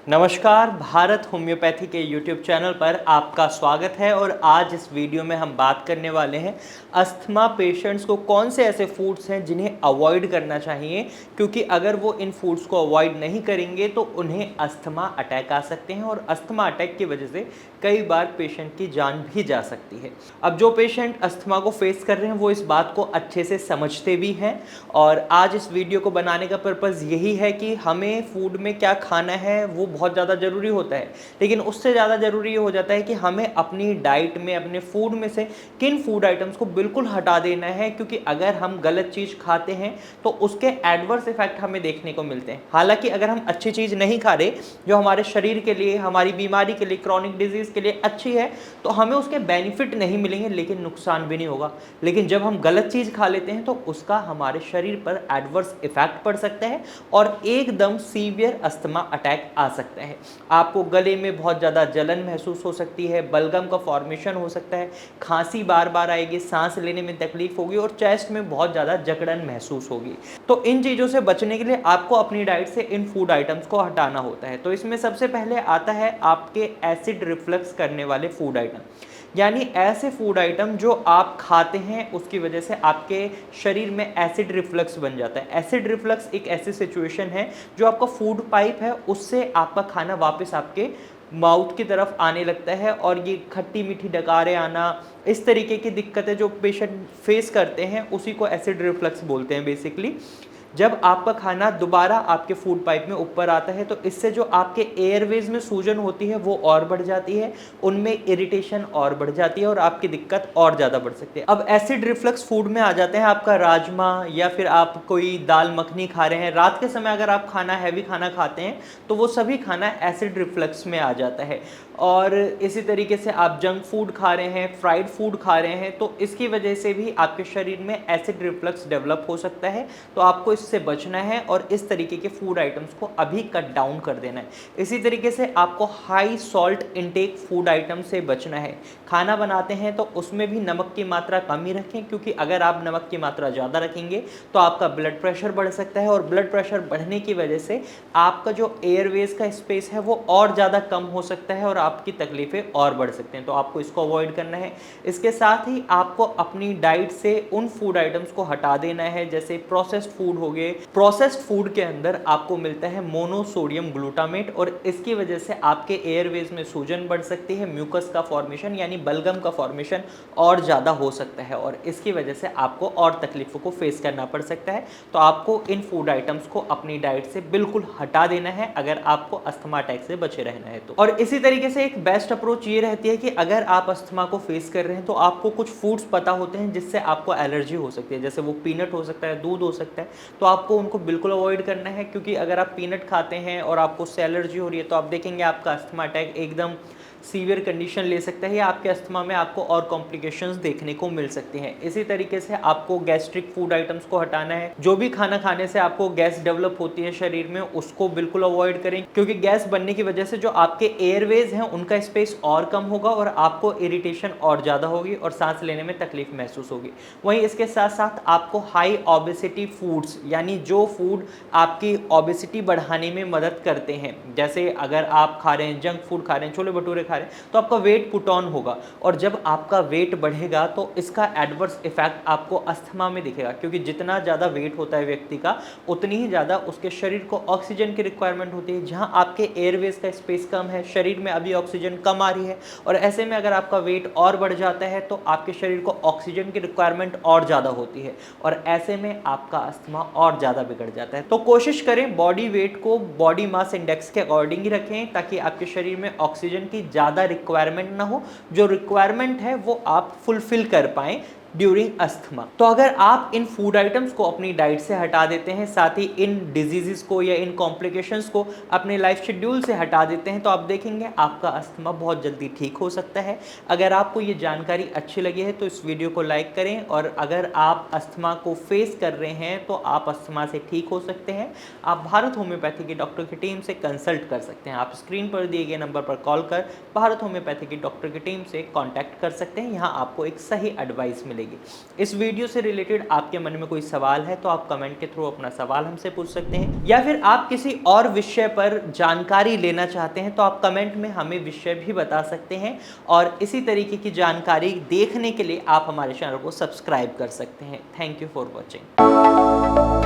नमस्कार, भारत होम्योपैथी के YouTube channel पर आपका स्वागत है। और आज इस वीडियो में हम बात करने वाले हैं अस्थमा पेशेंट्स को कौन से ऐसे फूड्स हैं जिन्हें अवॉइड करना चाहिए, क्योंकि अगर वो इन फूड्स को अवॉइड नहीं करेंगे तो उन्हें अस्थमा अटैक आ सकते हैं और अस्थमा अटैक की वजह से कई बार पेशेंट की जान भी जा सकती है। अब जो पेशेंट अस्थमा को फेस कर रहे हैं वो इस बात को अच्छे से समझते भी हैं और आज इस वीडियो को बनाने का पर्पज़ यही है कि हमें फूड में क्या खाना है वो बहुत ज़्यादा ज़रूरी होता है, लेकिन उससे ज़्यादा ज़रूरी ये हो जाता है कि हमें अपनी डाइट में, अपने फूड में से किन फूड आइटम्स को बिल्कुल हटा देना है, क्योंकि अगर हम गलत चीज़ खाते हैं तो उसके एडवर्स इफेक्ट हमें देखने को मिलते हैं। हालांकि अगर हम अच्छी चीज़ नहीं खा रहे जो हमारे शरीर के लिए, हमारी बीमारी के लिए, क्रॉनिक डिजीज़ के लिए अच्छी है, तो हमें उसके बेनिफिट नहीं मिलेंगे लेकिन नुकसान भी नहीं होगा। लेकिन जब हम गलत चीज़ खा लेते हैं तो उसका हमारे शरीर पर एडवर्स इफेक्ट पड़ सकता है और एकदम सीवियर अस्थमा अटैक आ सकता है। आपको गले में बहुत ज़्यादा जलन महसूस हो सकती है, बलगम का फॉर्मेशन हो सकता है, खांसी बार बार आएगी, सांस लेने में तकलीफ होगी और चेस्ट में बहुत ज़्यादा जकड़न महसूस होगी। तो इन चीज़ों से बचने के लिए आपको अपनी डाइट से इन फूड आइटम्स को हटाना होता है। तो इसमें सबसे पहले आता है आपके एसिड रिफ्लक्स करने वाले फूड आइटम, यानी ऐसे फूड आइटम जो आप खाते हैं उसकी वजह से आपके शरीर में एसिड रिफ्लक्स बन जाता है। एसिड रिफ्लक्स एक ऐसी सिचुएशन है जो आपका फूड पाइप है उससे आपका खाना वापस आपके माउथ की तरफ आने लगता है और ये खट्टी मीठी डकारें आना, इस तरीके की दिक्कतें जो पेशेंट फेस करते हैं उसी को एसिड रिफ्लक्स बोलते हैं बेसिकली। जब आपका खाना दोबारा आपके फूड पाइप में ऊपर आता है तो इससे जो आपके एयरवेज में सूजन होती है वो और बढ़ जाती है, उनमें इरिटेशन और बढ़ जाती है और आपकी दिक्कत और ज़्यादा बढ़ सकती है। अब एसिड रिफ्लक्स फूड में आ जाते हैं आपका राजमा, या फिर आप कोई दाल मखनी खा रहे हैं, रात के समय अगर आप खाना हैवी खाना खाते हैं तो वो सभी खाना एसिड रिफ्लक्स में आ जाता है। और इसी तरीके से आप जंक फूड खा रहे हैं, फ्राइड फूड खा रहे हैं, तो इसकी वजह से भी आपके शरीर में एसिड रिफ्लक्स डेवलप हो सकता है। तो आपको इससे बचना है और इस तरीके के फूड आइटम्स को अभी कट डाउन कर देना है। इसी तरीके से आपको high salt intake food item से बचना है। खाना बनाते हैं तो उसमें भी नमक की मात्रा कम ही रखें, क्योंकि अगर आप नमक की मात्रा ज़्यादा रखेंगे तो आपका ब्लड प्रेशर बढ़ सकता है और ब्लड प्रेशर बढ़ने की वजह से आपका जो एयरवेज का स्पेस है वो और ज़्यादा कम हो सकता है और आपकी तकलीफ़ें और बढ़ सकते हैं। तो आपको इसको अवॉइड करना है। इसके साथ ही आपको अपनी डाइट से उन फूड आइटम्स को हटा देना है, जैसे प्रोसेस्ड फूड हो गए। प्रोसेस्ड फूड के अंदर आपको मिलता है मोनोसोडियम ग्लूटामेट और इसकी वजह से आपके एयरवेज में सूजन बढ़ सकती है, म्यूकस का फॉर्मेशन यानी बलगम का फॉर्मेशन और ज़्यादा हो सकता है और इसकी वजह से आपको और तकलीफ़ों को फेस करना पड़ सकता है। तो आपको इन फूड आइटम्स को अपनी डाइट से बिल्कुल हटा देना है अगर आपको अस्थमा अटैक से बचे रहना है तो। और इसी तरीके से एक बेस्ट अप्रोच ये रहती है कि अगर आप अस्थमा को फेस कर रहे हैं तो आपको कुछ फूड्स पता होते हैं जिससे आपको एलर्जी हो सकती है, जैसे वो पीनट हो सकता है, दूध हो सकता है, तो आपको उनको बिल्कुल अवॉइड करना है। क्योंकि अगर आप पीनट खाते हैं और आपको उससे एलर्जी हो रही है तो आप देखेंगे आपका अस्थमा अटैक एकदम सीवियर कंडीशन ले सकता है या आपके अस्थमा में आपको और कॉम्प्लिकेशंस देखने को मिल सकती हैं। इसी तरीके से आपको गैस्ट्रिक फूड आइटम्स को हटाना है। जो भी खाना खाने से आपको गैस डेवलप होती है शरीर में उसको बिल्कुल अवॉइड करें, क्योंकि गैस बनने की वजह से जो आपके एयरवेज हैं उनका स्पेस और कम होगा और आपको इरिटेशन और ज़्यादा होगी और सांस लेने में तकलीफ महसूस होगी। वहीं इसके साथ साथ आपको हाई ओबेसिटी फूड्स, यानी जो फूड आपकी ओबेसिटी बढ़ाने में मदद करते हैं, जैसे अगर आप खा रहे हैं जंक फूड खा रहे हैं, छोले भटूरे खा रहे हैं, तो आपका वेट पुट ऑन होगा और जब आपका वेट बढ़ेगा तो इसका एडवर्स इफेक्ट आपको अस्थमा में दिखेगा, क्योंकि जितना ज़्यादा वेट होता है व्यक्ति का उतनी ही ज़्यादा उसके शरीर को ऑक्सीजन की रिक्वायरमेंट होती है। जहाँ आपके एयरवेज का स्पेस कम है, शरीर में अभी ऑक्सीजन कम आ रही है और ऐसे में अगर आपका वेट और बढ़ जाता है तो आपके शरीर को ऑक्सीजन की रिक्वायरमेंट और ज़्यादा होती है और ऐसे में आपका अस्थमा और ज़्यादा बिगड़ जाता है। तो कोशिश करें बॉडी वेट को बॉडी मास इंडेक्स के अकॉर्डिंग ही रखें ताकि आपके शरीर में ऑक्सीजन की ज़्यादा रिक्वायरमेंट ना हो, जो रिक्वायरमेंट है वो आप फुलफिल कर पाएं ड्यूरिंग अस्थमा। तो अगर आप इन फूड आइटम्स को अपनी डाइट से हटा देते हैं, साथ ही इन डिजीजेस को या इन कॉम्प्लिकेशंस को अपने लाइफ शेड्यूल से हटा देते हैं, तो आप देखेंगे आपका अस्थमा बहुत जल्दी ठीक हो सकता है। अगर आपको ये जानकारी अच्छी लगी है तो इस वीडियो को लाइक करें और अगर आप अस्थमा को फेस कर रहे हैं तो आप अस्थमा से ठीक हो सकते हैं। आप भारत होम्योपैथी की डॉक्टर की टीम से कंसल्ट कर सकते हैं। आप स्क्रीन पर दिए गए नंबर पर कॉल कर भारत होम्योपैथी की डॉक्टर की टीम से कॉन्टैक्ट कर सकते हैं। यहाँ आपको एक सही एडवाइस मिलेगी। मिलेगी। इस वीडियो से रिलेटेड आपके मन में कोई सवाल है तो आप कमेंट के थ्रू अपना सवाल हमसे पूछ सकते हैं, या फिर आप किसी और विषय पर जानकारी लेना चाहते हैं तो आप कमेंट में हमें विषय भी बता सकते हैं। और इसी तरीके की जानकारी देखने के लिए आप हमारे चैनल को सब्सक्राइब कर सकते हैं। Thank you for watching.